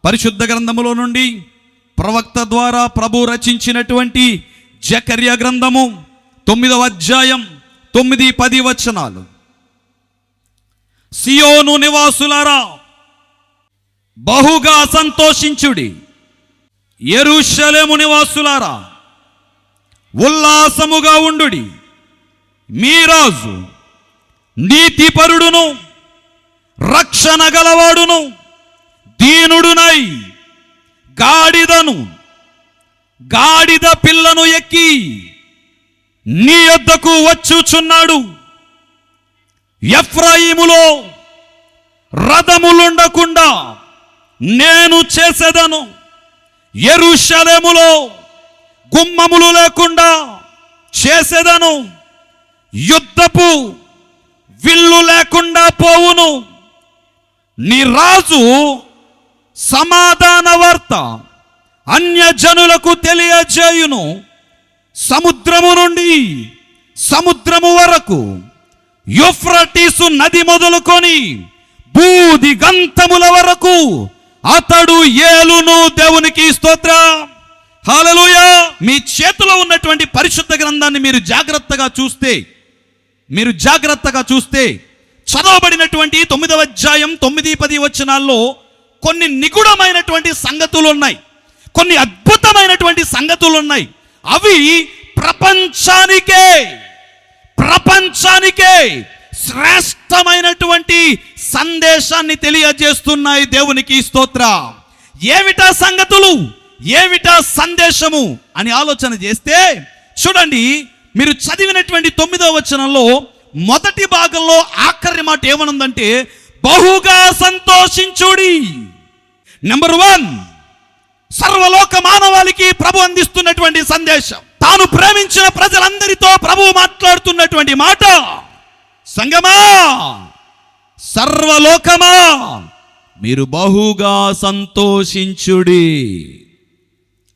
పరిశుద్ధ గ్రంథములో నుండి ప్రవక్త ద్వారా ప్రభు రచించినటువంటి జకర్యా గ్రంథము 9వ అధ్యాయం 9-10 వచనాలు. సియోను నివాసులారా బహుగా సంతోషించుడి, యెరూషలేము నివాసులారా ఉల్లాసముగా ఉండుడి. మీ రాజు నీతిపరుడును రక్షణ గలవాడును దీనుడునై గాడిద పిల్లను ఎక్కి నీ యొద్దకు వచ్చుచున్నాడు. ఎఫ్రాయిములో రథములుండకుండా నేను చేసేదను, యెరూషలేములో గుమ్మములు లేకుండా చేసేదను. యుద్ధపు విల్లు లేకుండా పోవును. నీ రాజు సమాధాన వార్త అన్యజనులకు తెలియజేయును. సముద్రము నుండి సముద్రము వరకు, యూఫ్రటీసు నది మొదలుకొని బూది గంతముల వరకు అతడు ఏలును. దేవునికి స్తోత్రం, హల్లెలూయా. మీ చేతిలో ఉన్నటువంటి పరిశుద్ధ గ్రంథాన్ని మీరు జాగ్రత్తగా చూస్తే చదవబడినటువంటి 9వ అధ్యాయం 9-10 వచనాల్లో కొన్ని నిగూఢమైనటువంటి సంగతులు ఉన్నాయి, కొన్ని అద్భుతమైనటువంటి సంగతులు ఉన్నాయి. అవి ప్రపంచానికే శ్రేష్టమైనటువంటి సందేశాన్ని తెలియజేస్తున్నాయి. దేవునికి స్తోత్రం. ఏమిటా సంగతులు, ఏమిటా సందేశము అని ఆలోచన చేస్తే చూడండి, మీరు చదివినటువంటి 9వ వచనంలో మొదటి భాగంలో ఆఖరి మాట ఏమనుందంటే బహుగా సంతోషించుడి. నెంబర్ 1, సర్వలోక మానవాళికి ప్రభు అందిస్తున్నటువంటి సందేశం, తాను ప్రేమించిన ప్రజలందరితో ప్రభు మాట్లాడుతున్నటువంటి మాట. సంగమా, సర్వలోకమా, మీరు బహుగా సంతోషించుడి.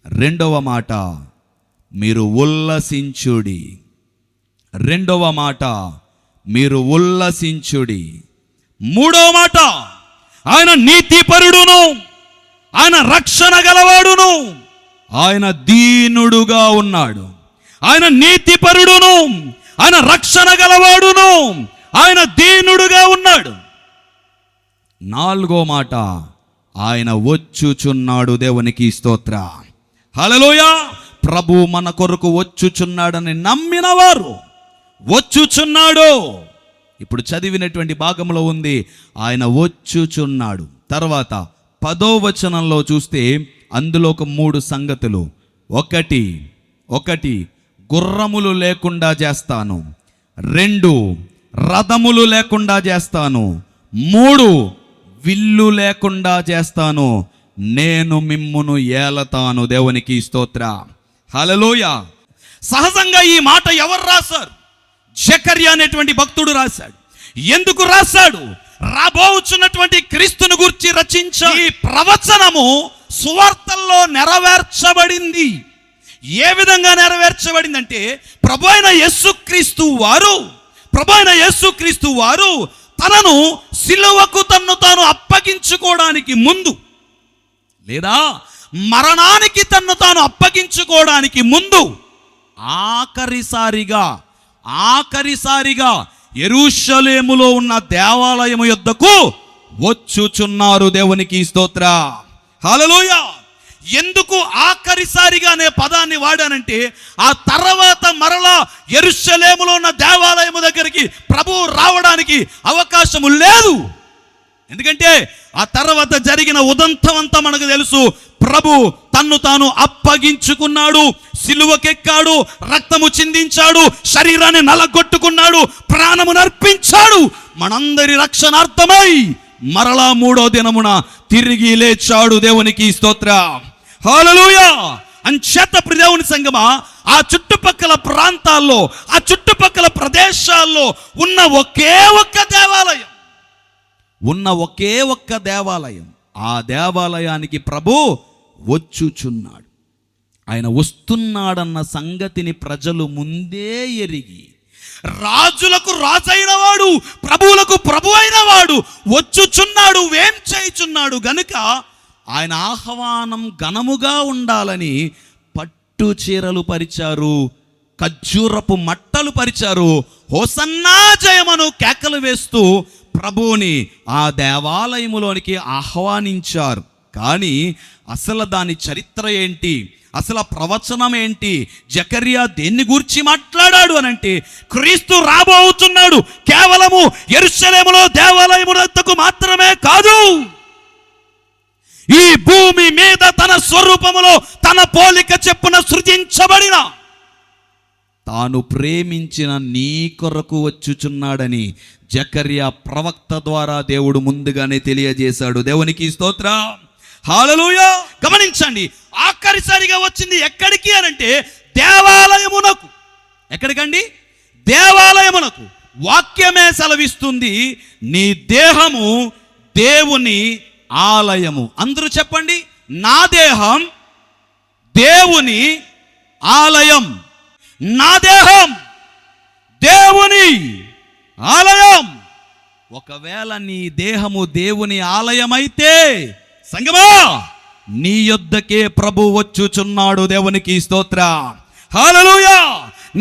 రెండవ మాట, మీరు ఉల్లసించుడి. రెండవ మాట, మీరు ఉల్లసించుడి. మూడవ మాట, ఆయన నీతిపరుడును, ఆయన రక్షణ గలవాడును, ఆయన దీనుడుగా ఉన్నాడు. ఆయన నీతిపరుడును, ఆయన రక్షణ గలవాడును, ఆయన దీనుడుగా ఉన్నాడు. నాలుగో మాట, ఆయన వచ్చుచున్నాడు. దేవునికి స్తోత్రం, హల్లెలూయా. ప్రభు మన కొరకు వచ్చుచున్నాడని నమ్మిన వారు వచ్చుచున్నాడు. ఇప్పుడు చదివినటువంటి భాగంలో ఉంది ఆయన వచ్చుచున్నాడు. తర్వాత 10వ వచనంలో చూస్తే అందులో ఒక 3 సంగతులు. ఒకటి గుర్రములు లేకుండా చేస్తాను, 2 రథములు లేకుండా చేస్తాను, 3 విల్లు లేకుండా చేస్తాను, నేను మిమ్మును ఏలతాను. దేవునికి స్తోత్రం, హల్లెలూయా. సహజంగా ఈ మాట ఎవరు రాశారు? జకర్యా అనేటువంటి భక్తుడు రాశాడు. ఎందుకు రాశాడు? రాబోచున్నటువంటి క్రీస్తును గురించి రచించ ఈ ప్రవచనము సువార్తల్లో నెరవేర్చబడింది. ఏ విధంగా నెరవేర్చబడిందంటే ప్రభు అయిన యేసుక్రీస్తు వారు తనను సిలువకు తన్ను తాను అప్పగించుకోవడానికి ముందు, లేదా మరణానికి తన్ను తాను అప్పగించుకోవడానికి ముందు ఆఖరిసారిగా యెరూషలేములో ఉన్న దేవాలయము యొద్దకు వచ్చుచున్నారు. దేవునికి స్తోత్రం, హల్లెలూయా. ఎందుకు ఆఖరిసారిగా అనే పదాన్ని వాడానంటే ఆ తర్వాత మరలా యెరూషలేములో ఉన్న దేవాలయము దగ్గరికి ప్రభువు రావడానికి అవకాశము లేదు. ఎందుకంటే ఆ తర్వాత జరిగిన ఉదంతం అంతా మనకు తెలుసు. ప్రభు తన్ను తాను అప్పగించుకున్నాడు, సిలువకెక్కాడు, రక్తము చిందించాడు, శరీరాన్ని నలగొట్టుకున్నాడు, ప్రాణమును అర్పించాడు. మనందరి రక్షణార్థమై మరలా 3వ దినమున తిరిగి లేచాడు. దేవునికి స్తోత్రం, హల్లెలూయా. అంచేత దేవుని సంగమా, ఆ చుట్టుపక్కల ప్రాంతాల్లో, ఆ చుట్టుపక్కల ప్రదేశాల్లో ఉన్న ఒకే ఒక్క దేవాలయం, ఆ దేవాలయానికి ప్రభు వచ్చుచున్నాడు. ఆయన వస్తున్నాడన్న సంగతిని ప్రజలు ముందే ఎరిగి, రాజులకు రాజైన వాడు, ప్రభువులకు ప్రభు అయిన వాడు వచ్చుచున్నాడు, వేం చేయుచున్నాడు గనుక ఆయన ఆహ్వానం ఘనముగా ఉండాలని పట్టు చీరలు పరిచారు, ఖర్జూరపు మట్టలు పరిచారు, హోసన్నా జయమను కేకలు వేస్తూ ప్రభువుని ఆ దేవాలయములోనికి ఆహ్వానించారు. కానీ అసలు దాని చరిత్ర ఏంటి, అసలు ప్రవచనం ఏంటి, జకర్యా దేన్ని గూర్చి మాట్లాడాడు అనంటే క్రీస్తు రాబోతున్నాడు కేవలము యెరూషలేములో దేవాలయమునకు మాత్రమే కాదు, ఈ భూమి మీద తన స్వరూపములో తన పోలిక చెప్పున సృజించబడిన తాను ప్రేమించిన నీ కొరకు వచ్చుచున్నాడని జకర్యా ప్రవక్త ద్వారా దేవుడు ముందుగానే తెలియజేశాడు. దేవునికి స్తోత్రం, హల్లెలూయా. గమనించండి, ఆఖరిసారిగా వచ్చింది ఎక్కడికి అనంటే దేవాలయమునకు. ఎక్కడికండి? దేవాలయమునకు. వాక్యమే సెలవిస్తుంది, నీ దేహము దేవుని ఆలయము. అందరూ చెప్పండి, నా దేహం దేవుని ఆలయం. నా దేహం దేవుని ఆలయం. ఒకవేళ నీ దేహము దేవుని ఆలయమైతే సంగమా, నీ యొద్దకే ప్రభు వచ్చుచున్నాడు. దేవునికి స్తోత్రం, హల్లెలూయా.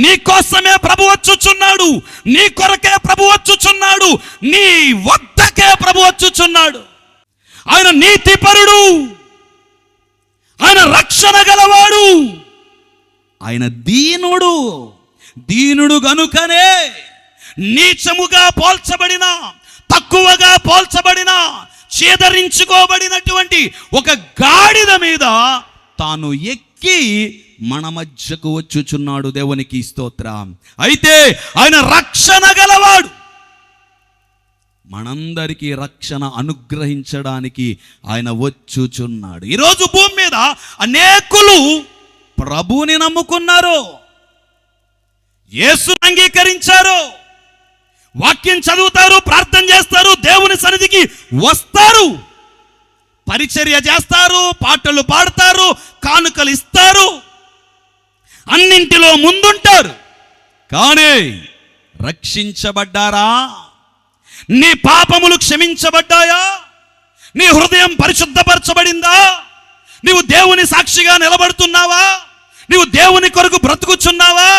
నీ కోసమే ప్రభు వచ్చుచున్నాడు, నీ కొరకే ప్రభు వచ్చుచున్నాడు, నీ వద్దకే ప్రభు వచ్చుచున్నాడు. ఆయన నీతిపరుడు, ఆయన రక్షణ గలవాడు, ఆయన దీనుడు గనుకనే నీచముగా పోల్చబడిన, తక్కువగా పోల్చబడిన, చేదరించుకోబడినటువంటి ఒక గాడిద మీద తాను ఎక్కి మన మధ్యకు వచ్చుచున్నాడు. దేవునికి స్తోత్రం. అయితే ఆయన రక్షణ గలవాడు, మనందరికీ రక్షణ అనుగ్రహించడానికి ఆయన వచ్చుచున్నాడు. ఈరోజు భూమి మీద అనేకులు ప్రభువుని నమ్ముకున్నారు, యేసుని అంగీకరించారు, వాక్యం చదువుతారు, ప్రార్థన చేస్తారు, దేవుని సన్నిధికి వస్తారు, పరిచర్య చేస్తారు, పాటలు పాడతారు, కానుకలు ఇస్తారు, అన్నింటిలో ముందుంటారు. కానీ రక్షించబడ్డారా? నీ పాపములు క్షమించబడ్డాయా? నీ హృదయం పరిశుద్ధపరచబడిందా? నీవు దేవుని సాక్షిగా నిలబడుతున్నావా? నీవు దేవుని కొరకు బ్రతుకుచున్నావా?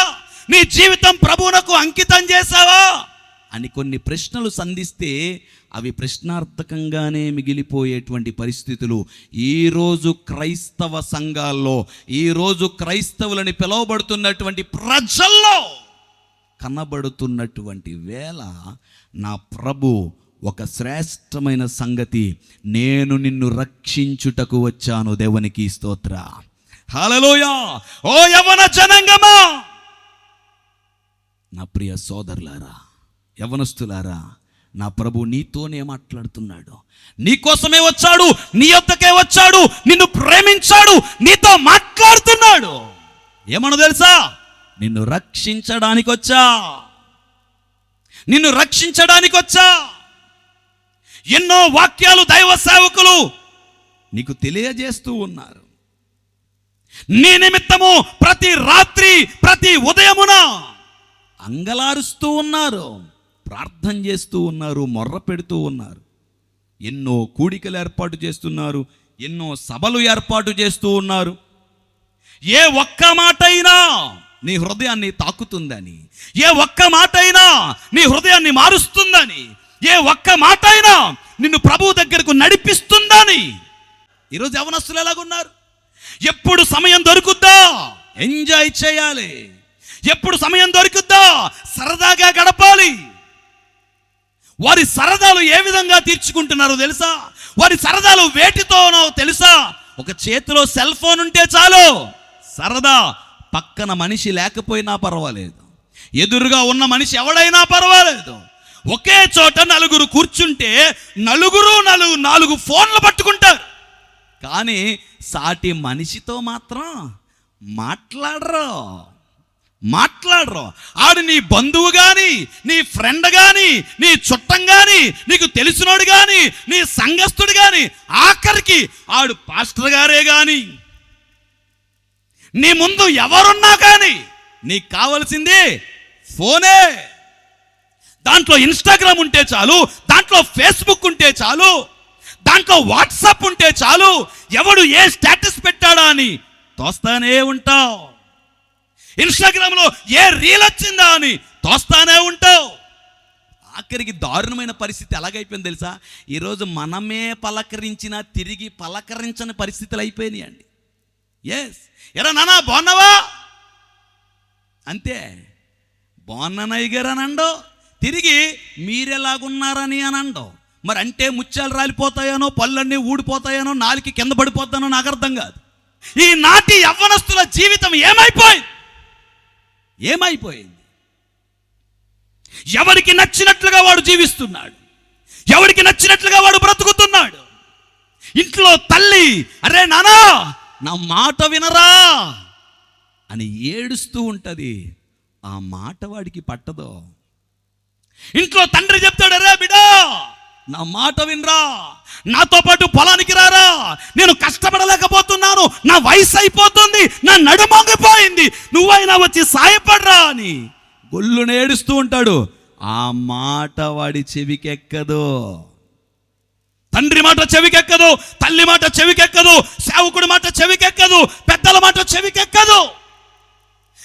నీ జీవితం ప్రభువునకు అంకితం చేశావా అని కొన్ని ప్రశ్నలు సంధిస్తే అవి ప్రశ్నార్థకంగానే మిగిలిపోయేటువంటి పరిస్థితులు ఈరోజు క్రైస్తవ సంఘాల్లో, ఈరోజు క్రైస్తవులని పిలువబడుతున్నటువంటి ప్రజల్లో కనబడుతున్నటువంటి వేళ నా ప్రభు ఒక శ్రేష్టమైన సంగతి, నేను నిన్ను రక్షించుటకు వచ్చాను. దేవునికి స్తోత్రం, హల్లెలూయా. ఓ యవ్వన జనాంగమా, నా ప్రియ సోదరులారా, యవ్వనస్తులారా, నా ప్రభు నీతోనే మాట్లాడుతున్నాడు. నీ కోసమే వచ్చాడు, నీ యొద్దకే వచ్చాడు, నిన్ను ప్రేమించాడు, నీతో మాట్లాడుతున్నాడు. ఏమన్నా తెలుసా? నిన్ను రక్షించడానికి వచ్చా, నిన్ను రక్షించడానికి వచ్చా. ఎన్నో వాక్యాలు దైవ సేవకులు నీకు తెలియజేస్తూ ఉన్నారు. నీ నిమిత్తము ప్రతి రాత్రి, ప్రతి ఉదయమున అంగలారుస్తూ ఉన్నారు, ప్రార్థన చేస్తూ ఉన్నారు, మొర్ర పెడుతూ ఉన్నారు. ఎన్నో కూడికలు ఏర్పాటు చేస్తున్నారు, ఎన్నో సభలు ఏర్పాటు చేస్తూ ఉన్నారు. ఏ ఒక్క మాట అయినా నీ హృదయాన్ని తాకుతుందని, ఏ ఒక్క మాట అయినా నీ హృదయాన్ని మారుస్తుందని, ఏ ఒక్క మాట అయినా నిన్ను ప్రభువు దగ్గరకు నడిపిస్తుందని. ఈరోజు యవనస్తులు ఎలాగున్నారు? ఎప్పుడు సమయం దొరుకుద్దా ఎంజాయ్ చేయాలి, ఎప్పుడు సమయం దొరుకుద్దా సరదాగా గడపాలి. వారి సరదాలు ఏ విధంగా తీర్చుకుంటున్నారో తెలుసా? వారి సరదాలు వేటితోనో తెలుసా? ఒక చేతిలో సెల్ ఫోన్ ఉంటే చాలు సరదా. పక్కన మనిషి లేకపోయినా పర్వాలేదు, ఎదురుగా ఉన్న మనిషి ఎవడైనా పర్వాలేదు, ఒకే చోట నలుగురు కూర్చుంటే నాలుగు ఫోన్లు పట్టుకుంటారు, కానీ సాటి మనిషితో మాత్రం మాట్లాడరు. ఆడు నీ బంధువు కానీ, నీ ఫ్రెండ్ కానీ, నీ చుట్టం కానీ, నీకు తెలిసినోడు కానీ, నీ సంఘస్థుడు కానీ, ఆఖరికి ఆడు పాస్టర్ గారే కానీ, నీ ముందు ఎవరున్నా కానీ నీకు కావలసింది ఫోనే. దాంట్లో ఇన్స్టాగ్రామ్ ఉంటే చాలు, దాంట్లో ఫేస్బుక్ ఉంటే చాలు, దాంట్లో వాట్సాప్ ఉంటే చాలు, ఎవడు ఏ స్టేటస్ పెట్టాడా అని తోస్తానే ఉంటావు. ఇన్స్టాగ్రామ్లో ఏ రీల్ వచ్చిందా అని తోస్తానే ఉంటావు. ఆఖరికి దారుణమైన పరిస్థితి ఎలాగైపోయింది తెలుసా? ఈరోజు మనమే పలకరించినా తిరిగి పలకరించని పరిస్థితులు అయిపోయినాయి అండి. ఎస్, ఎరా నానా బాగున్నావా అంతే, బాగున్నానయ్య గారు అని అండో, తిరిగి మీరెలాగున్నారని అని అండో. మరి అంటే ముత్యాలు రాలిపోతాయనో, పళ్ళన్నీ ఊడిపోతాయనో, నాలుగు కింద పడిపోతానో నాకు అర్థం కాదు. ఈనాటి యవ్వనస్తుల జీవితం ఏమైపోయింది? ఎవరికి నచ్చినట్లుగా వాడు జీవిస్తున్నాడు, ఎవరికి నచ్చినట్లుగా వాడు బ్రతుకుతున్నాడు. ఇంట్లో తల్లి అరే నానా నా మాట వినరా అని ఏడుస్తూ ఉంటుంది, ఆ మాట వాడికి పట్టదో. ఇంట్లో తండ్రి చెప్తాడు అరే బిడ్డా నా మాట వినరా, నాతో పాటు పొలానికి రారా, నేను కష్టపడలేకపోతున్నాను, నా వయసు అయిపోతుంది, నా నడుమొంగిపోయింది, నువ్వైనా వచ్చి సాయపడరా అని గొల్లును ఏడుస్తూ ఉంటాడు. ఆ మాట వాడి చెవికెక్కదు. తండ్రి మాట చెవికెక్కదు, తల్లి మాట చెవికెక్కదు, సేవకుడి మాట చెవికెక్కదు, పెద్దల మాట చెవికెక్కదు.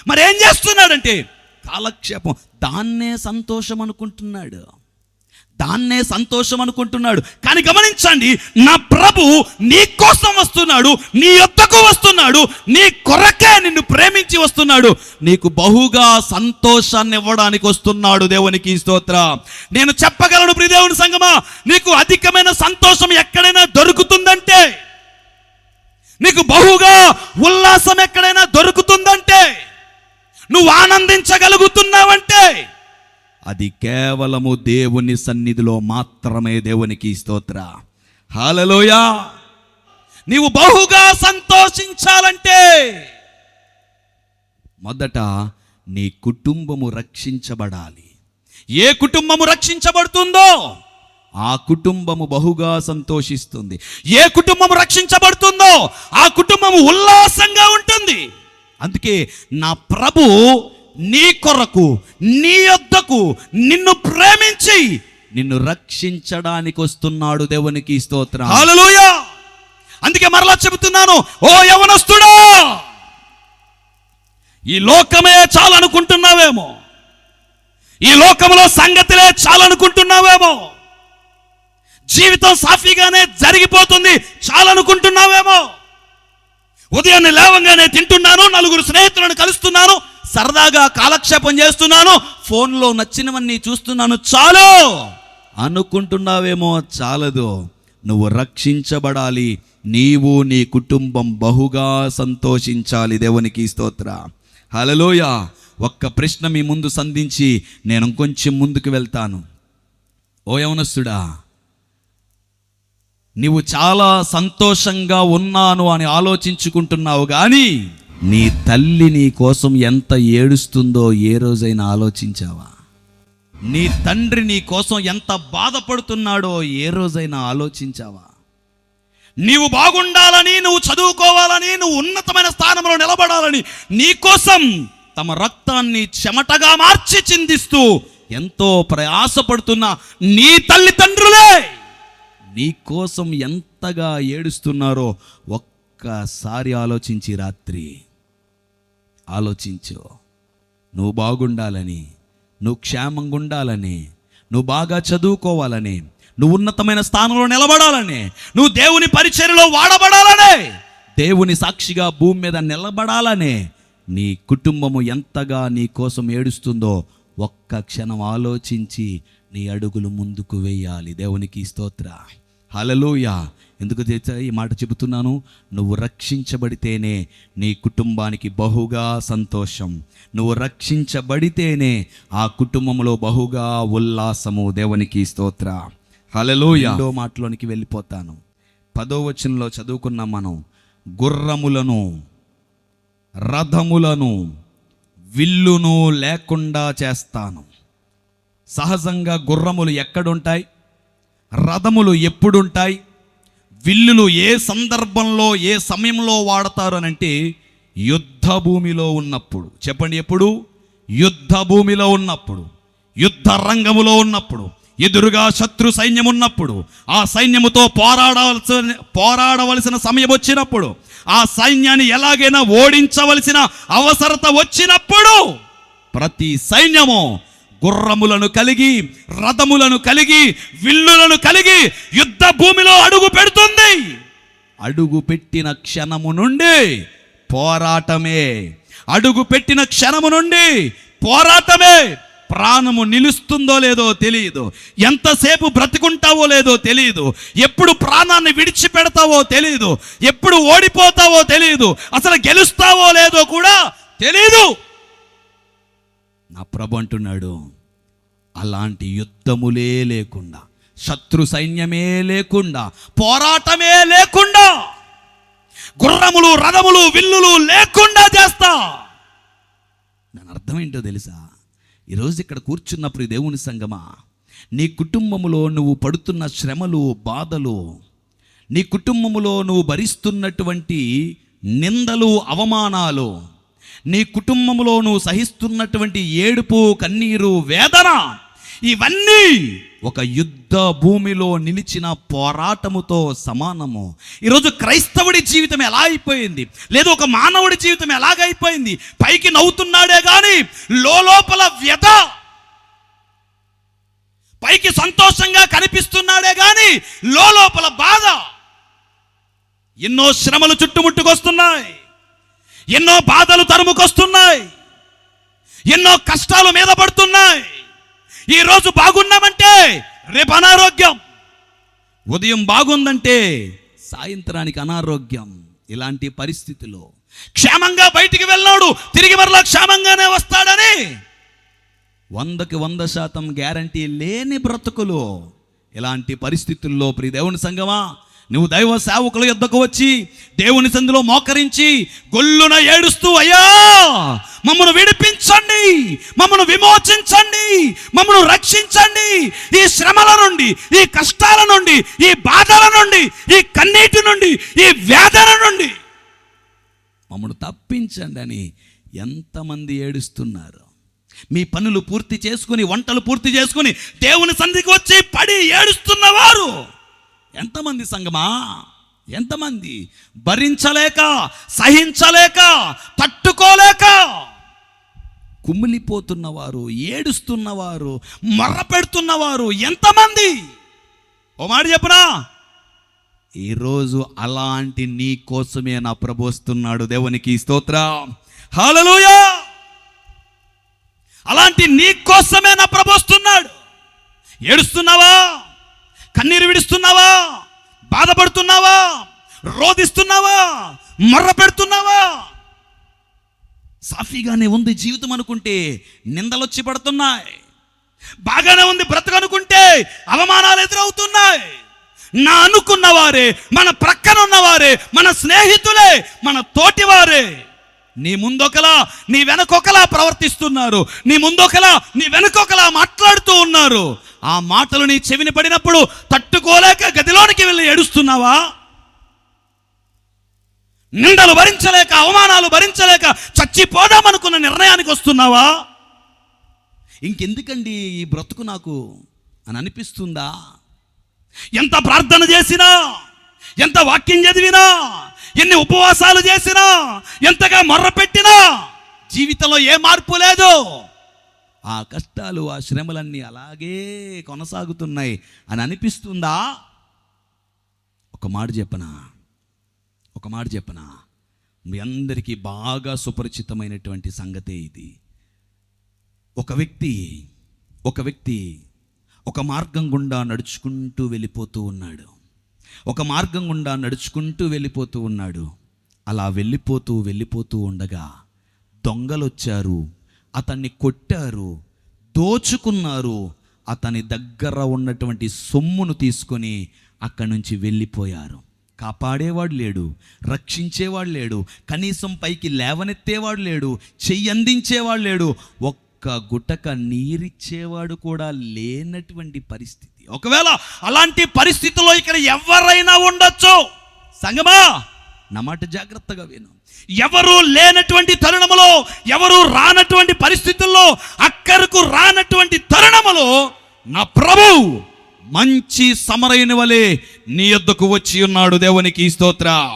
మరి ఏం చేస్తున్నాడంటే కాలక్షేపం, దాన్నే సంతోషం అనుకుంటున్నాడు. కానీ గమనించండి, నా ప్రభు నీ కోసం వస్తున్నాడు, నీ యొద్దకు వస్తున్నాడు, నీ కొరకే నిన్ను ప్రేమించి వస్తున్నాడు, నీకు బహుగా సంతోషాన్ని ఇవ్వడానికి వస్తున్నాడు. దేవునికి స్తోత్రం. నేను చెప్పగలను ప్రియ దేవుని సంగమా, నీకు అధికమైన సంతోషం ఎక్కడైనా దొరుకుతుందంటే, నీకు బహుగా ఉల్లాసం ఎక్కడైనా దొరుకుతుందంటే, నువ్వు ఆనందించగలుగుతున్నావంటే అది కేవలము దేవుని సన్నిధిలో మాత్రమే. దేవునికి స్తోత్రం. హల్లెలూయా. నీవు బహుగా సంతోషించాలంటే మొదట నీ కుటుంబము రక్షించబడాలి. ఏ కుటుంబము రక్షించబడుతుందో ఆ కుటుంబము బహుగా సంతోషిస్తుంది. ఏ కుటుంబము రక్షించబడుతుందో ఆ కుటుంబము ఉల్లాసంగా ఉంటుంది. అందుకే నా ప్రభు నీ కొరకు నీ యొద్దకు నిన్ను ప్రేమించి నిన్ను రక్షించడానికి వస్తున్నాడు. దేవునికి స్తోత్రం. హల్లెలూయా. అందుకే మరలా చెబుతున్నాను, ఓ యవనస్తుడా, ఈ లోకమే చాలనుకుంటున్నావేమో, ఈ లోకంలో సంగతులే చాలనుకుంటున్నావేమో, జీవితం సాఫీగానే జరిగిపోతుంది చాలనుకుంటున్నావేమో, ఉదయాన్నే లేవంగానే తింటున్నాను, నలుగురు స్నేహితులను కలుస్తున్నాను, సరదాగా కాలక్షేపం చేస్తున్నాను, ఫోన్లో నచ్చినవన్నీ చూస్తున్నాను, చాలు అనుకుంటున్నావేమో. చాలదు, నువ్వు రక్షించబడాలి. నీవు నీ కుటుంబం బహుగా సంతోషించాలి. దేవునికి స్తోత్రం. హల్లెలూయా. ఒక్క ప్రశ్న మీ ముందు సంధించి నేను కొంచెం ముందుకు వెళ్తాను. ఓ యవనస్తుడా, నీవు చాలా సంతోషంగా ఉన్నాను అని ఆలోచించుకుంటున్నావు, కానీ నీ తల్లి నీ కోసం ఎంత ఏడుస్తుందో ఏ రోజైనా ఆలోచించావా? నీ తండ్రి నీ కోసం ఎంత బాధపడుతున్నాడో ఏ రోజైనా ఆలోచించావా? నీవు బాగుండాలని, నువ్వు చదువుకోవాలని, నువ్వు ఉన్నతమైన స్థానంలో నిలబడాలని నీ కోసం తమ రక్తాన్ని చెమటగా మార్చి చిందిస్తూ ఎంతో ప్రయాసపడుతున్న నీ తల్లిదండ్రులే నీ కోసం ఎంతగా ఏడుస్తున్నారో ఒక్కసారి ఆలోచించి రాత్రి ఆలోచించు. నువ్వు బాగుండాలని, నువ్వు క్షేమంగా ఉండాలని, నువ్వు బాగా చదువుకోవాలని, నువ్వు ఉన్నతమైన స్థానంలో నిలబడాలని, నువ్వు దేవుని పరిచర్యలో వాడబడాలనే, దేవుని సాక్షిగా భూమి మీద నిలబడాలనే నీ కుటుంబము ఎంతగా నీ కోసం ఏడుస్తుందో ఒక్క క్షణం ఆలోచించి నీ అడుగులు ముందుకు వేయాలి. దేవునికి స్తోత్రం. హల్లెలూయా. ఎందుకు ఈ మాట చెబుతున్నాను? నువ్వు రక్షించబడితేనే నీ కుటుంబానికి బహుగా సంతోషం. నువ్వు రక్షించబడితేనే ఆ కుటుంబంలో బహుగా ఉల్లాసము. దేవునికి స్తోత్రం. హల్లెలూయా. రెండో మాటలోనికి వెళ్ళిపోతాను. 10వ వచనంలో చదువుకున్నాం మనం, గుర్రములను, రథములను, విల్లును లేకుండా చేస్తాను. సహజంగా గుర్రములు ఎక్కడుంటాయి? రథములు ఎప్పుడుంటాయి? విల్లులు ఏ సందర్భంలో ఏ సమయంలో వాడతారు అని అంటే యుద్ధ భూమిలో ఉన్నప్పుడు. చెప్పండి, ఎప్పుడు? యుద్ధ భూమిలో ఉన్నప్పుడు, యుద్ధ రంగములో ఉన్నప్పుడు. ఎదురుగా శత్రు సైన్యం ఉన్నప్పుడు, ఆ సైన్యముతో పోరాడవలసిన సమయం వచ్చినప్పుడు, ఆ సైన్యాన్ని ఎలాగైనా ఓడించవలసిన అవసరత వచ్చినప్పుడు, ప్రతి సైన్యము గుర్రములను కలిగి, రథములను కలిగి, విల్లులను కలిగి యుద్ధ భూమిలో అడుగు పెడుతుంది. అడుగు పెట్టిన క్షణము నుండి పోరాటమే. అడుగు పెట్టిన క్షణము నుండి పోరాటమే. ప్రాణము నిలుస్తుందో లేదో తెలియదు, ఎంతసేపు బ్రతికుంటావో లేదో తెలియదు, ఎప్పుడు ప్రాణాన్ని విడిచిపెడతావో తెలియదు, ఎప్పుడు ఓడిపోతావో తెలియదు, అసలు గెలుస్తావో లేదో కూడా తెలియదు. నా ప్రభు అంటున్నాడు, అలాంటి యుద్ధములే లేకుండా, శత్రు సైన్యమే లేకుండా, పోరాటమే లేకుండా, గుర్రములు, రథములు, విల్లులు లేకుండా చేస్తా. దాని అర్థం ఏంటో తెలుసా? ఈరోజు ఇక్కడ కూర్చున్నప్పుడు దేవుని సంగమా, నీ కుటుంబములో నువ్వు పడుతున్న శ్రమలు, బాధలు, నీ కుటుంబములో నువ్వు భరిస్తున్నటువంటి నిందలు, అవమానాలు, నీ కుటుంబంలో నువ్వు సహిస్తున్నటువంటి ఏడుపు, కన్నీరు, వేదన, ఇవన్నీ ఒక యుద్ధ భూమిలో నిలిచిన పోరాటముతో సమానము. ఈరోజు క్రైస్తవుడి జీవితం ఎలా అయిపోయింది, లేదు ఒక మానవుడి జీవితం ఎలాగైపోయింది? పైకి నవ్వుతున్నాడే కానీ లోపల వ్యధ, పైకి సంతోషంగా కనిపిస్తున్నాడే కానీ లోపల బాధ. ఎన్నో శ్రమలు చుట్టుముట్టుకొస్తున్నాయి, ఎన్నో బాధలు తరుముకొస్తున్నాయి, ఎన్నో కష్టాలు మీద పడుతున్నాయి. ఈరోజు బాగున్నామంటే రేపు అనారోగ్యం, ఉదయం బాగుందంటే సాయంత్రానికి అనారోగ్యం. ఇలాంటి పరిస్థితిలో క్షేమంగా బయటికి వెళ్ళాడు, తిరిగి మరలా క్షేమంగానే వస్తాడని 100కి 100% గ్యారంటీ లేని బ్రతుకులు. ఇలాంటి పరిస్థితుల్లో ప్రియ దేవుని సంగమా, నువ్వు దైవ సేవకుల యొద్దకు వచ్చి దేవుని సందులో మోకరించి గొల్లున ఏడుస్తూ, అయ్యా మమ్మను విడిపించండి, మమ్మను విమోచించండి, మమ్మను రక్షించండి, ఈ శ్రమల నుండి, ఈ కష్టాల నుండి, ఈ బాధల నుండి, ఈ కన్నీటి నుండి, ఈ వేదన నుండి మమ్మను తప్పించండి అని ఎంతమంది ఏడుస్తున్నారు? మీ పనులు పూర్తి చేసుకుని, వంటలు పూర్తి చేసుకుని దేవుని సన్నిధికి వచ్చి పడి ఏడుస్తున్నవారు ఎంతమంది సంగమా? ఎంతమంది? భరించలేక, సహించలేక, తట్టుకోలేక కుమిలిపోతున్నవారు, ఏడుస్తున్నవారు, మర్ర పెడుతున్నవారు ఎంతమంది? ఓ మాట చెప్పనా, ఈరోజు అలాంటి నీ కోసమే నా ప్రభు వస్తున్నాడు. దేవునికి స్తోత్రం, హల్లెలూయా. అలాంటి నీ కోసమే నా ప్రభు వస్తున్నాడు. ఏడుస్తున్నావా? కన్నీరు విడుస్తున్నావా? బాధపడుతున్నావా? రోధిస్తున్నావా? మర్ర పెడుతున్నావా? సాఫీగానే ఉంది జీవితం అనుకుంటే నిందలు వచ్చి పడుతున్నాయి. బాగానే ఉంది బ్రతకనుకుంటే అవమానాలు ఎదురవుతున్నాయి. నా అనుకున్నవారే, మన ప్రక్కన ఉన్నవారే, మన స్నేహితులే, మన తోటివారే నీ ముందొకలా, నీ వెనకొకలా ప్రవర్తిస్తున్నారు. నీ ముందొకలా, నీ వెనకొకలా మాట్లాడుతూ ఉన్నారు. ఆ మాటలు నీ చెవిని పడినప్పుడు తట్టుకోలేక గదిలోనికి వెళ్ళి ఏడుస్తున్నావా? నిందలు భరించలేక, అవమానాలు భరించలేక చచ్చిపోదామనుకున్న నిర్ణయానికి వస్తున్నావా? ఇంకెందుకండి ఈ బ్రతుకు నాకు అని అనిపిస్తుందా? ఎంత ప్రార్థన చేసినా, ఎంత వాక్యం చదివినా, ఎన్ని ఉపవాసాలు చేసినా, ఎంతగా మొర్ర పెట్టినా జీవితంలో ఏ మార్పు లేదు. ఆ కష్టాలు, ఆ శ్రమలన్నీ అలాగే కొనసాగుతున్నాయి అని అనిపిస్తుందా? ఒక మాట చెప్పనా, మీ అందరికీ బాగా సుపరిచితమైనటువంటి సంగతే ఇది. ఒక వ్యక్తి ఒక మార్గం గుండా నడుచుకుంటూ వెళ్ళిపోతూ ఉన్నాడు. అలా వెళ్ళిపోతూ ఉండగా దొంగలొచ్చారు, అతన్ని కొట్టారు, దోచుకున్నారు. అతని దగ్గర ఉన్నటువంటి సొమ్మును తీసుకొని అక్కడి నుంచి వెళ్ళిపోయారు. కాపాడేవాడు లేడు, రక్షించేవాడు లేడు, కనీసం పైకి లేవనెత్తేవాడు లేడు, చెయ్యి అందించేవాడు లేడు, ఒక్క గుటక నీరిచ్చేవాడు కూడా లేనటువంటి పరిస్థితి. ఒకవేళ అలాంటి పరిస్థితిలో ఇక్కడ ఎవరైనా ఉండొచ్చు. సంగమా, నా మాట జాగ్రత్తగా విను. ఎవరు లేనటువంటి తరుణములో, ఎవరు రానటువంటి పరిస్థితుల్లో, అక్కరకు రానటువంటి తరుణములో నా ప్రభు మంచి సమరయుని వలె నీ యొద్దకు వచ్చి ఉన్నాడు. దేవునికి స్తోత్రం.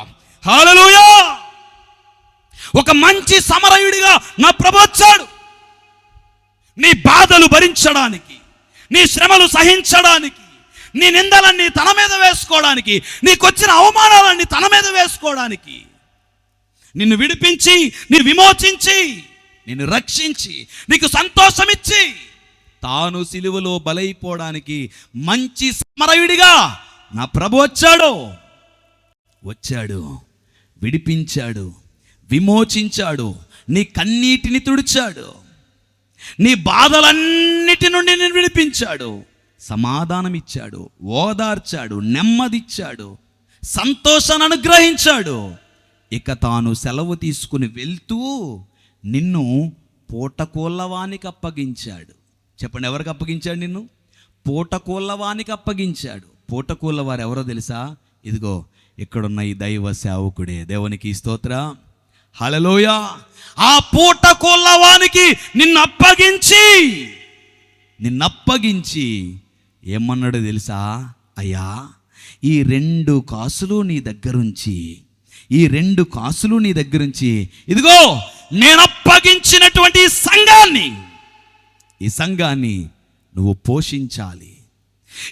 హల్లెలూయా. ఒక మంచి సమరయుడిగా నా ప్రభు వచ్చాడు. నీ బాధలు భరించడానికి, నీ శ్రమలు సహించడానికి, నీ నిందలన్నీ తన మీద వేసుకోవడానికి, నీకొచ్చిన అవమానాలన్నీ తన మీద వేసుకోవడానికి, నిన్ను విడిపించి, నిన్ను విమోచించి, నిన్ను రక్షించి, నీకు సంతోషమిచ్చి, తాను సిలువలో బలైపోవడానికి మంచి సమరయుడిగా నా ప్రభు వచ్చాడు, విడిపించాడు, విమోచించాడు, నీ కన్నీటిని తుడిచాడు, నీ బాధలన్నిటి నుండి నేను విడిపించాడు, సమాధానం ఇచ్చాడు, ఓదార్చాడు, నెమ్మదిచ్చాడు, సంతోషాన్ని అనుగ్రహించాడు. ఇక తాను సెలవు తీసుకుని వెళ్తూ నిన్ను పూటకోళ్ళవానికి అప్పగించాడు. చెప్పండి, ఎవరికి అప్పగించాడు? నిన్ను పూటకోళ్ళవానికి అప్పగించాడు. పూటకోళ్ళవారు ఎవరో తెలుసా? ఇదిగో ఇక్కడున్న ఈ దైవ సేవకుడే. దేవునికి స్తోత్రం. హల్లెలూయా. ఆ పూటకోళ్ళవానికి నిన్ను అప్పగించి ఏమన్నాడో తెలుసా? అయ్యా, ఈ 2 కాసులు నీ దగ్గరుంచి ఇదిగో నేను అప్పగించినటువంటి ఈ సంఘాన్ని నువ్వు పోషించాలి.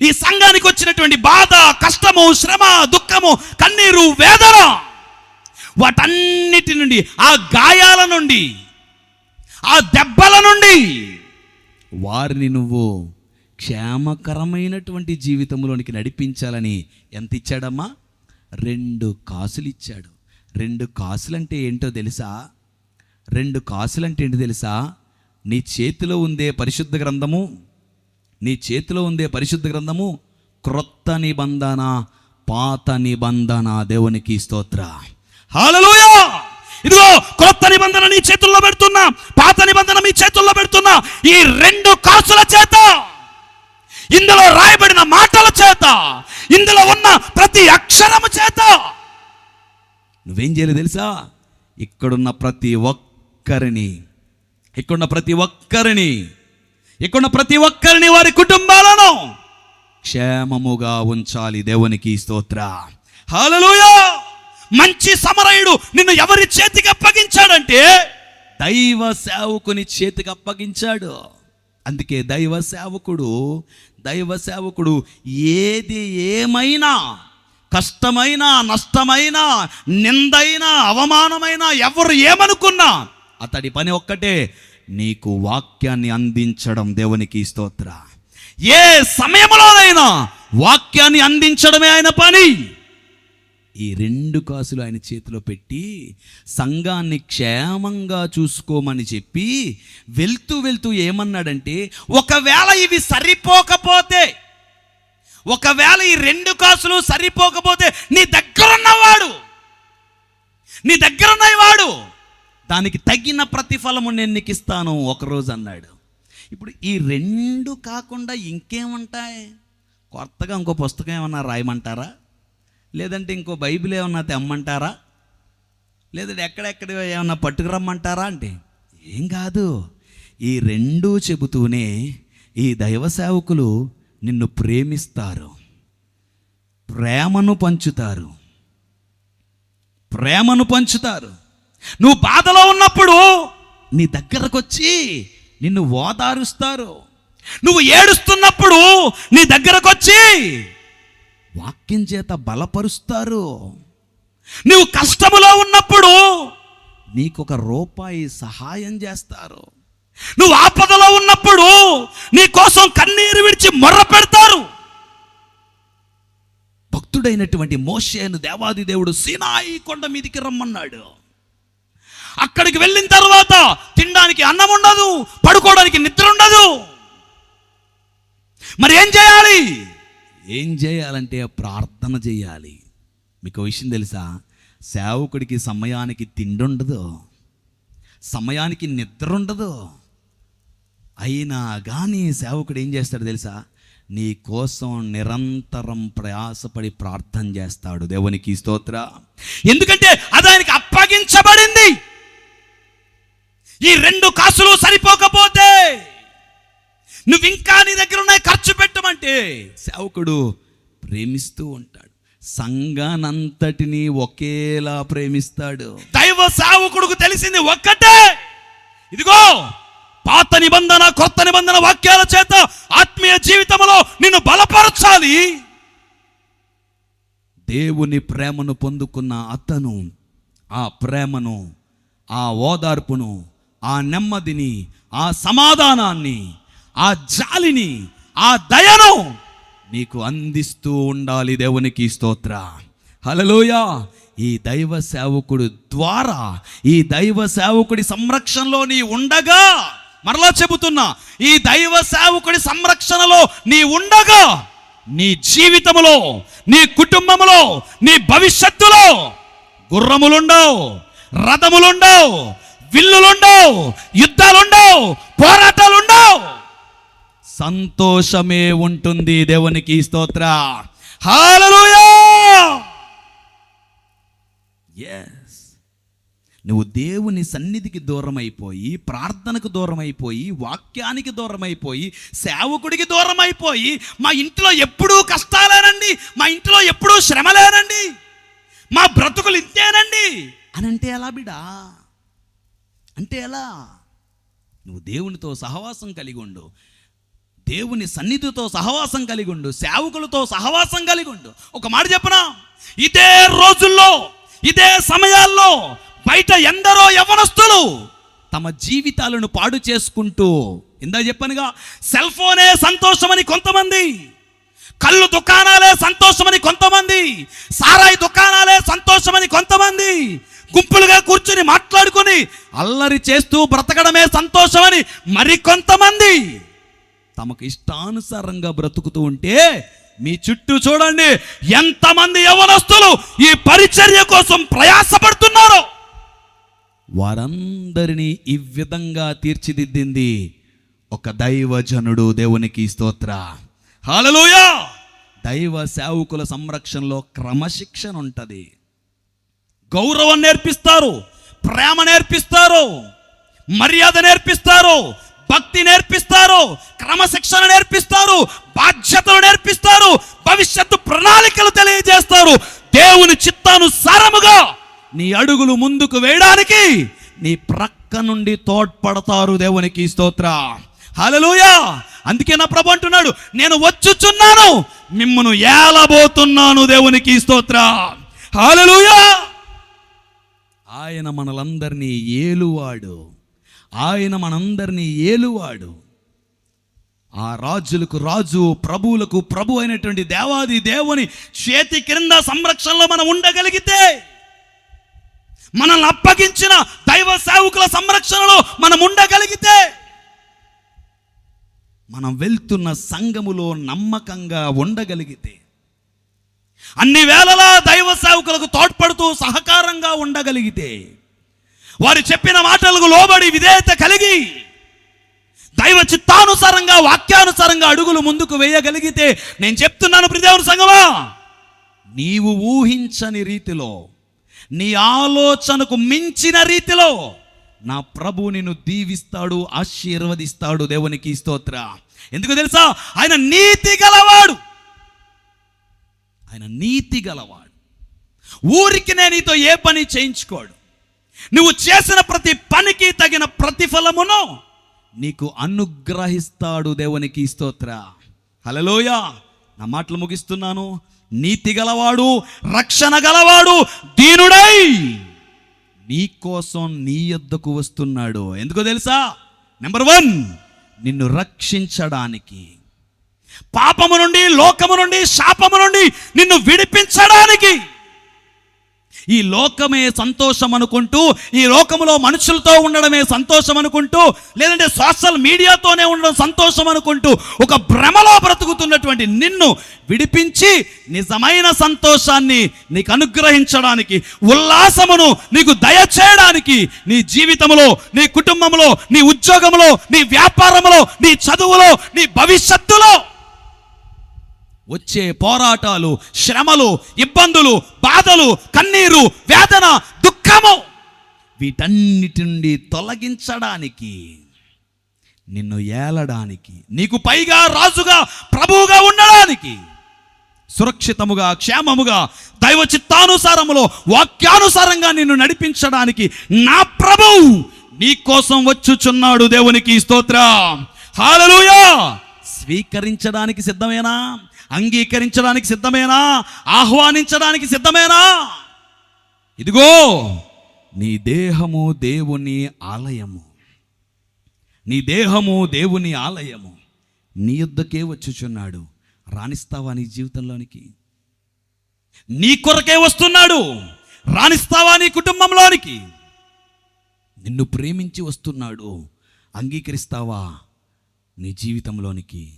ఈ సంఘానికి వచ్చినటువంటి బాధ, కష్టము, శ్రమ, దుఃఖము, కన్నీరు, వేదన, వాటన్నిటి నుండి, ఆ గాయాల నుండి, ఆ దెబ్బల నుండి వారిని నువ్వు క్షేమకరమైనటువంటి జీవితంలోనికి నడిపించాలని ఎంత ఇచ్చాడమ్మా? 2 కాసులు ఇచ్చాడు. 2 కాసులంటే ఏంటో తెలుసా? 2 కాసులంటే ఏంటో తెలుసా? నీ చేతిలో ఉందే పరిశుద్ధ గ్రంథము క్రొత్త నిబంధన, పాత నిబంధన. దేవునికి స్తోత్రం. హల్లెలూయా. ఇదిగో క్రొత్త నిబంధన నీ చేతుల్లో పెడుతున్నా, పాత నిబంధన మీ చేతుల్లో పెడుతున్నా. ఈ 2 కాసుల చేత, ఇందులో రాయబడిన మాటల చేత, ఇందులో ఉన్న ప్రతి అక్షరము చేత నువ్వేం చేయాలి తెలుసా? ఇక్కడున్న ప్రతి ఒక్కరిని వారి కుటుంబాలను క్షేమముగా ఉంచాలి. దేవునికి స్తోత్రం. హల్లెలూయా. మంచి సమరయుడు నిన్ను ఎవరి చేతికి అప్పగించాడంటే దైవ సేవకుని చేతికి అప్పగించాడు. అందుకే దైవ సేవకుడు ఏది ఏమైనా, కష్టమైనా, నష్టమైనా, నిందైనా, అవమానమైనా, ఎవరు ఏమనుకున్నా అతడి పని ఒక్కటే, నీకు వాక్యాన్ని అందించడం. దేవునికి స్తోత్రం. ఏ సమయంలోనైనా వాక్యాన్ని అందించడమే ఆయన పని. ఈ 2 కాసులు ఆయన చేతిలో పెట్టి సంఘాన్ని క్షేమంగా చూసుకోమని చెప్పి వెళ్తూ ఏమన్నాడంటే, ఒకవేళ ఇవి సరిపోకపోతే, ఒకవేళ ఈ 2 కాసులు సరిపోకపోతే నీ దగ్గరున్నవాడు దానికి తగిన ప్రతిఫలము నేను నీకు ఇస్తాను ఒకరోజు అన్నాడు. ఇప్పుడు ఈ 2 కాకుండా ఇంకేముంటాయి? కొత్తగా ఇంకో పుస్తకం ఏమన్నా రాయమంటారా? లేదంటే ఇంకో బైబిల్ ఏమన్నా తెమ్మంటారా? లేదంటే ఎక్కడెక్కడ ఏమన్నా పట్టుకురమ్మంటారా? అంటే ఏం కాదు. ఈ 2 చెబుతూనే ఈ దైవ సేవకులు నిన్ను ప్రేమిస్తారు, ప్రేమను పంచుతారు. నువ్వు బాధలో ఉన్నప్పుడు నీ దగ్గరకు వచ్చి నిన్ను ఓదారుస్తారు. నువ్వు ఏడుస్తున్నప్పుడు నీ దగ్గరకు వచ్చి వాక్యం చేత బలపరుస్తారు. నువ్వు కష్టములో ఉన్నప్పుడు నీకు ₹1 సహాయం చేస్తారు. నువ్వు ఆపదలో ఉన్నప్పుడు నీ కోసం కన్నీరు విడిచి మొర్ర పెడతారు. భక్తుడైనటువంటి మోషేను దేవాది దేవుడు సీనాయి కొండ మీదికి రమ్మన్నాడు. అక్కడికి వెళ్ళిన తర్వాత తినడానికి అన్నం ఉండదు, పడుకోవడానికి నిద్ర ఉండదు. మరి ఏం చేయాలంటే ప్రార్థన చేయాలి. మీకు విషయం తెలుసా? సేవకుడికి సమయానికి తిండి ఉండదు, సమయానికి నిద్ర ఉండదు. అయినా కానీ సేవకుడు ఏం చేస్తాడు తెలుసా? నీ కోసం నిరంతరం ప్రయాసపడి ప్రార్థన చేస్తాడు. దేవునికి స్తోత్రం. ఎందుకంటే అది ఆయనకి అప్పగించబడింది. ఈ 2 కాసులు సరిపోకపోతే నువ్వు ఇంకా నీ దగ్గర ఉన్నాయి ఖర్చు పెట్టమంటే సేవకుడు ప్రేమిస్తూ ఉంటాడు. సంఘానంతటిని ఒకేలా ప్రేమిస్తాడు. దైవ సేవకుడికి తెలిసింది ఒక్కటే, ఇదిగో పాత నిబంధన కొత్త నిబంధన వాక్యాల చేత ఆత్మీయ జీవితంలో నిన్ను బలపరచాలి. దేవుని ప్రేమను పొందుకున్న అతను ఆ ప్రేమను, ఆ ఓదార్పును, ఆ నెమ్మదిని, ఆ సమాధానాన్ని, ఆ జాలిని, ఆ దయను నీకు అందిస్తూ ఉండాలి. దేవునికి స్తోత్ర. హల్లెలూయా. ఈ దైవ సేవకుడు ద్వారా, ఈ దైవ సేవకుడి సంరక్షణలో నీ ఉండగా, మరలా చెబుతున్నా, ఈ దైవ సేవకుడి సంరక్షణలో నీ ఉండగా నీ జీవితంలో, నీ కుటుంబంలో, నీ భవిష్యత్తులో గుర్రములుండవు, రథములుండవు, విల్లులుండవు, యుద్ధాలుండవు, పోరాటాలుండవు, సంతోషమే ఉంటుంది. దేవునికి స్తోత్ర. హల్లెలూయా. yes, నువ్వు దేవుని సన్నిధికి దూరం అయిపోయి, ప్రార్థనకు దూరం అయిపోయి, వాక్యానికి దూరం అయిపోయి, సేవకుడికి దూరం అయిపోయి, మా ఇంట్లో ఎప్పుడూ కష్టాలేనండి, మా ఇంట్లో ఎప్పుడూ శ్రమలేనండి, మా బ్రతుకులు ఇంతేనండి అని అంటే ఎలా బిడా? అంటే ఎలా? నువ్వు దేవునితో సహవాసం కలిగి ఉండు, దేవుని సన్నిధితో సహవాసం కలిగి ఉండు, సేవకులతో సహవాసం కలిగి ఉండు. ఒక మాట చెప్పనా, ఇదే రోజుల్లో, ఇదే సమయాల్లో బయట ఎందరో యవ్వనస్తులు తమ జీవితాలను పాడు చేసుకుంటూ, ఇందా చెప్పనుగా, సెల్ ఫోనే సంతోషమని కొంతమంది, కళ్ళు దుకాణాలే సంతోషమని కొంతమంది, సారాయి దుకాణాలే సంతోషమని కొంతమంది, గుంపులుగా కూర్చుని మాట్లాడుకుని అల్లరి చేస్తూ బ్రతకడమే సంతోషమని మరికొంతమంది తమకు ఇష్టానుసారంగా బ్రతుకుతూ ఉంటే, మీ చుట్టూ చూడండి ఎంతమంది యవ్వనస్తులు ఈ పరిచర్య కోసం ప్రయాసపడుతున్నారో. వారందరినీ ఈ విధంగా తీర్చిదిద్దింది ఒక దైవజనుడు. దేవునికి స్తోత్ర. హల్లెలూయా. దైవ సేవకుల సంరక్షణలో క్రమశిక్షణ ఉంటుంది. గౌరవం నేర్పిస్తారు, ప్రేమ నేర్పిస్తారు, మర్యాద నేర్పిస్తారు, భక్తి నేర్పిస్తారు, క్రమశిక్షణ నేర్పిస్తారు, బాధ్యతలు నేర్పిస్తారు, భవిష్యత్తు ప్రణాళికలు తెలియజేస్తారు. దేవుని చిత్తానుసారముగా నీ అడుగులు ముందుకు వేయడానికి నీ ప్రక్క నుండి తోడ్పడతారు. దేవునికి స్తోత్ర. హల్లెలూయా. అందుకే నా ప్రభు అంటున్నాడు, నేను వచ్చుచున్నాను, మిమ్మును ఏలబోతున్నాను. దేవునికి స్తోత్ర. హల్లెలూయా. ఆయన మనలందరినీ ఏలువాడు, ఆయన మనందరినీ ఏలువాడు. ఆ రాజులకు రాజు, ప్రభువులకు ప్రభు అయినటువంటి దేవాది దేవుని చేతి క్రింద సంరక్షణలో మనం ఉండగలిగితే, మనల్ని అప్పగించిన దైవ సేవకుల సంరక్షణలో మనం ఉండగలిగితే, మనం వెళ్తున్న సంఘములో నమ్మకంగా ఉండగలిగితే, అన్ని వేళలా దైవ సేవకులకు తోడ్పడుతూ సహకారంగా ఉండగలిగితే, వారు చెప్పిన మాటలకు లోబడి విధేయత కలిగి దైవ చిత్తానుసారంగా, వాక్యానుసారంగా అడుగులు ముందుకు వేయగలిగితే, నేను చెప్తున్నాను ప్రియదేవుని సంగమా, నీవు ఊహించని రీతిలో, నీ ఆలోచనకు మించిన రీతిలో నా ప్రభు నిన్ను దీవిస్తాడు, ఆశీర్వదిస్తాడు. దేవునికి స్తోత్ర. ఎందుకు తెలుసా? ఆయన నీతి గలవాడు. ఆయన నీతి గలవాడు. ఊరికి నేను నీతో ఏ పని చేయించుకోడు. నువ్వు చేసిన ప్రతి పనికి తగిన ప్రతిఫలమును నీకు అనుగ్రహిస్తాడు. దేవునికి స్తోత్ర. హల్లెలూయా. నా మాటలు ముగిస్తున్నాను. నీతి గలవాడు, రక్షణ గలవాడు, దీనుడై నీ కోసం నీ యొద్దకు వస్తున్నాడు. ఎందుకో తెలుసా? నెంబర్ 1, నిన్ను రక్షించడానికి, పాపము నుండి, లోకము నుండి, శాపము నుండి నిన్ను విడిపించడానికి. ఈ లోకమే సంతోషం అనుకుంటూ, ఈ లోకములో మనుషులతో ఉండడమే సంతోషం అనుకుంటూ, లేదంటే సోషల్ మీడియాతోనే ఉండడం సంతోషం అనుకుంటూ ఒక భ్రమలో బ్రతుకుతున్నటువంటి నిన్ను విడిపించి నిజమైన సంతోషాన్ని నీకు అనుగ్రహించడానికి, ఉల్లాసమును నీకు దయచేయడానికి, నీ జీవితంలో, నీ కుటుంబంలో, నీ ఉద్యోగంలో, నీ వ్యాపారంలో, నీ చదువులో, నీ భవిష్యత్తులో వచ్చే పోరాటాలు, శ్రమలు, ఇబ్బందులు, బాధలు, కన్నీరు, వేదన, దుఃఖము, వీటన్నిటి నుండి తొలగించడానికి, నిన్ను ఏలడానికి, నీకు పైగా రాజుగా ప్రభువుగా ఉండడానికి, సురక్షితముగా క్షేమముగా దైవ చిత్తానుసారములో వాక్యానుసారంగా నిన్ను నడిపించడానికి నా ప్రభువు నీ కోసం వచ్చుచున్నాడు. దేవునికి స్తోత్రం. హల్లెలూయా. స్వీకరించడానికి సిద్ధమేనా? అంగీకరించడానికి సిద్ధమేనా? ఆహ్వానించడానికి సిద్ధమేనా? ఇదిగో నీ దేహము దేవుని ఆలయము, నీ దేహము దేవుని ఆలయము, నీ యొద్దకే వచ్చుచున్నాడు. రాణిస్తావా నీ జీవితంలోనికి? నీ కొరకే వస్తున్నాడు. రాణిస్తావా నీ కుటుంబంలోనికి? నిన్ను ప్రేమించి వస్తున్నాడు. అంగీకరిస్తావా నీ జీవితంలోనికి?